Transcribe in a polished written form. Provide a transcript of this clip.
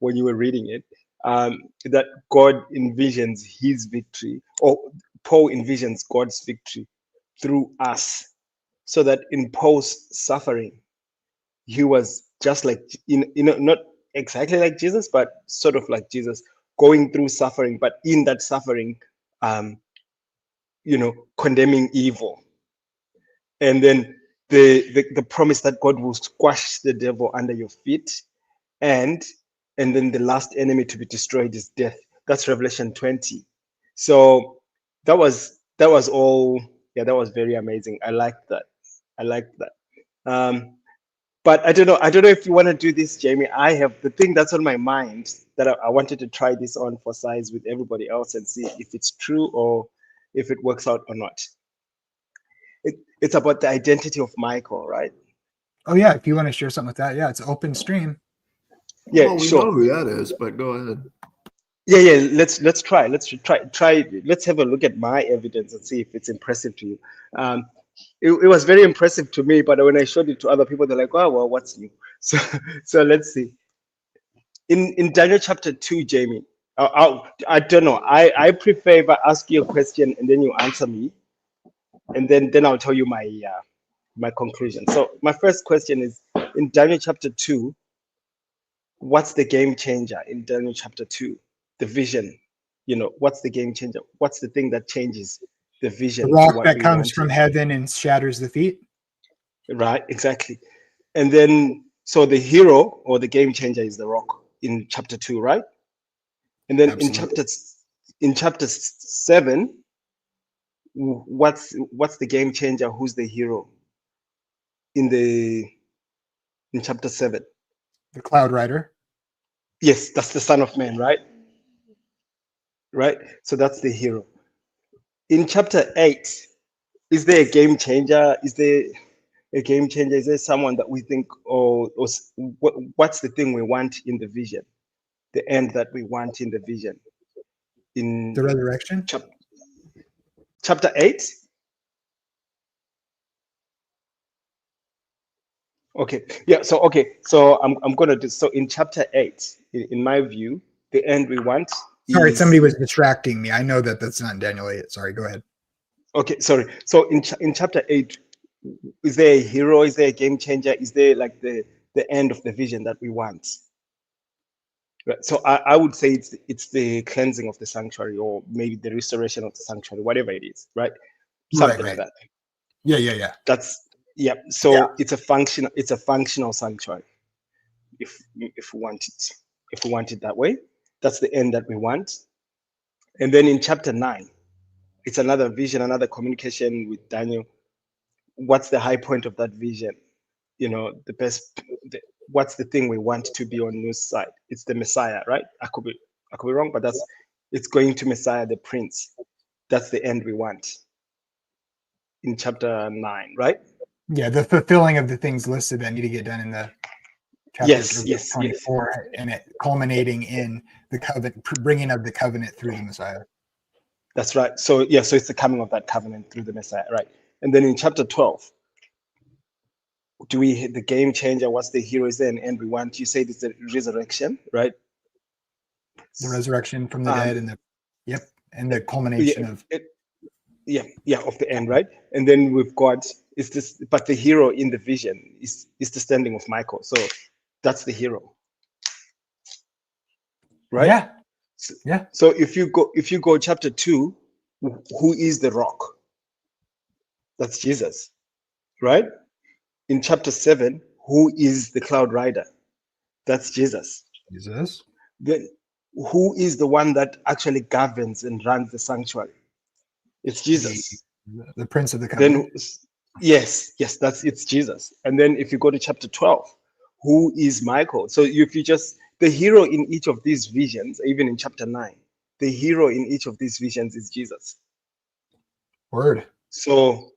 when you were reading it, that God envisions his victory, or Paul envisions God's victory through us, so that in Paul's suffering, he was just like, not exactly like Jesus, but sort of like Jesus, going through suffering, but in that suffering, condemning evil. And then the promise that God will squash the devil under your feet, and then the last enemy to be destroyed is death. That's Revelation 20. So that was all. Yeah, that was very amazing. I liked that. But I don't know if you want to do this, Jamie. I have the thing that's on my mind that I wanted to try this on for size with everybody else and see if it's true or if it works out or not. It's about the identity of Michael, right? Oh yeah, if you want to share something with that, yeah, it's open stream. Yeah, well, we sure. know who that is, but go ahead. Yeah. Let's try. Let's have a look at my evidence and see if it's impressive to you. It was very impressive to me, but when I showed it to other people, they're like, "Oh, well, what's new?" So let's see. In Daniel chapter 2, Jamie, I don't know. I prefer if I ask you a question and then you answer me, and then I'll tell you my conclusion. So my first question is, in Daniel chapter 2, what's the game changer in Daniel chapter 2? The vision. What's the game changer? What's the thing that changes the vision? The rock that comes from heaven and shatters the feet. Right, exactly. And then, so the hero or the game changer is the rock in chapter 2, right? And then Absolutely. in chapter 7, what's the game changer? Who's the hero in chapter 7? The Cloud Rider. Yes, that's the Son of Man, right? Right. So that's the hero. In chapter 8, is there a game changer? Is there a game changer? Is there someone that we think, what's the thing we want in the vision? The end that we want in the vision? In the resurrection. Chapter 8. Okay. Yeah. So I'm gonna do so in chapter 8. In my view, the end we want. Sorry, somebody was distracting me. I know that's not Daniel 8. Sorry, go ahead. Okay, sorry. So in chapter 8, is there a hero? Is there a game changer? Is there like the end of the vision that we want? Right. So I would say it's the cleansing of the sanctuary, or maybe the restoration of the sanctuary, whatever it is, right? Something like that. Yeah. That's So yeah. It's a functional sanctuary. If we want it that way, that's the end that we want. And then in chapter 9, it's another vision, another communication with Daniel. What's the high point of that vision? What's the thing we want to be on Nu's side? It's the Messiah, right? I could be wrong, but it's going to Messiah, the Prince. That's the end we want in chapter 9, right? Yeah, the fulfilling of the things listed that need to get done in the chapter 24, and it culminating in the covenant, bringing of the covenant through the Messiah. That's right. So it's the coming of that covenant through the Messiah, right? And then in chapter 12, do we hit the game changer? What's the hero? Is there an end we want? You say it's the resurrection, right? The resurrection from the dead, and the culmination of of the end, right? And then we've got but the hero in the vision is the standing of Michael. So that's the hero, right? Yeah. So if you go chapter 2, who is the rock? That's Jesus, right? In chapter 7, who is the cloud rider? That's Jesus. Then who is the one that actually governs and runs the sanctuary? It's Jesus. The Prince of the Covenant. Then it's Jesus. And then if you go to chapter 12, who is Michael? So if you just, the hero in each of these visions, even in chapter 9, the hero in each of these visions is Jesus. Word. So